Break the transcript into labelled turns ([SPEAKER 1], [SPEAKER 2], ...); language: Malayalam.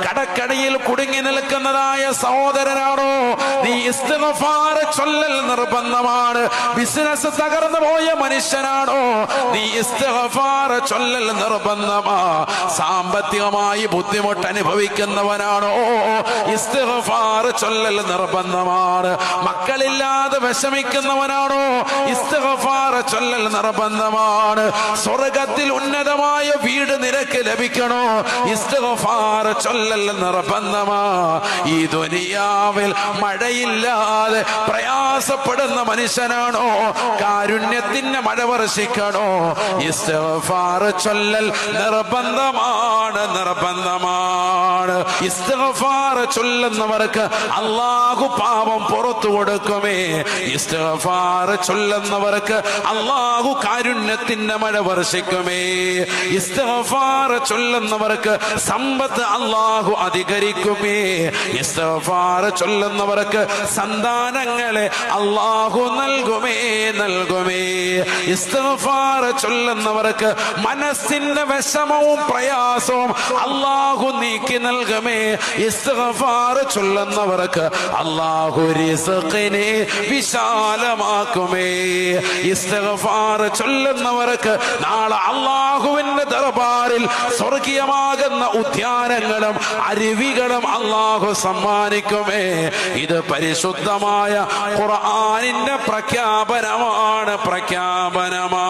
[SPEAKER 1] കടക്കണിയിൽ കുടുങ്ങി നിൽക്കുന്നതായ സഹോദരനാണോ, നീ ഇസ്തിഗ്ഫാർ ചൊല്ലൽ നിർബന്ധമാണ്. ബിസിനസ് തകർന്നു പോയ മനുഷ്യനാണോ, നീ ഇസ്തിഗ്ഫാർ ചൊല്ലൽ നിർബന്ധമാ. സാമ്പത്തികമായി ബുദ്ധിമുട്ട് അനുഭവിക്കുന്നവനാണോ, ഇസ്തിഗ്ഫാർ ചൊല്ലൽ നിർബന്ധമാണ്. മക്കളില്ലാതെ വിഷമിക്കുന്നവനാണോ, ഇസ്തിഗ്ഫാർ ചൊല്ലൽ നിർബന്ധമാണ്. സ്വർഗത്തിൽ ഉന്നതമായ വീട് നിനക്ക് ലഭിക്കണോ, ഇസ്തിഗ്ഫാർ ചൊല്ലൽ നിർബന്ധമാ. ഈ ദുനിയാവിൽ മഴയില്ലാതെ പ്രയാസപ്പെടുന്ന മനുഷ്യനാണോ, കാരുണ്യത്തിന്റെ മഴ വർഷിക്കണോ, ഇസ്തിഗ്ഫാർ ചൊല്ലൽ നിർബന്ധമാണ്, നിർബന്ധമാണ്. ഇസ്തിഗ്ഫാർ ചൊല്ലുന്നവർക്ക് അല്ലാഹു പാപം പുറത്തു കൊടുക്കുമേ. ഇസ്തിഗ്ഫാർ ചൊല്ലുന്നവർക്ക് അല്ലാഹു കാരുണ്യത്തിന്റെ മഴ വർഷിക്കുമേ. ഇസ്തിഗ്ഫാർ ചൊല്ലുന്നവർക്ക് സമ്പത്ത് അല്ലാഹു അധികരിക്കുമേ. ഇസ്തിഗ്ഫാർ ചൊല്ലുന്നവർക്ക് സന്താനങ്ങളെ അല്ലാഹു നൽകുമേ, നൽകുമേ. ഇസ്തിഗ്ഫാർ ചൊല്ലുന്നവർക്ക് മനസ്സിന്റെ വിഷമവും പ്രയാസവും അല്ലാഹു നീക്കി നൽകുമേ. ഇസ്തിഗ്ഫാർ ചൊല്ലുന്നവർക്ക് അല്ലാഹു റിസ്ഖിനെ വിശാലമാക്കുമേ. ഇസ്തിഗ്ഫാർ ചൊല്ലുന്നവർക്ക് നാളെ അല്ലാഹുവിന്റെ ദർബാറിൽ സ്വർഗീയമാകുന്ന ഉദ്യാനങ്ങളും അരുവികളും അല്ലാഹു സമ്മാനിക്കുമേ. ഇത് പരിശുദ്ധമായ ഖുർആനിന്റെ പ്രഖ്യാപനമാണ്, പ്രഖ്യാപനമാണ്.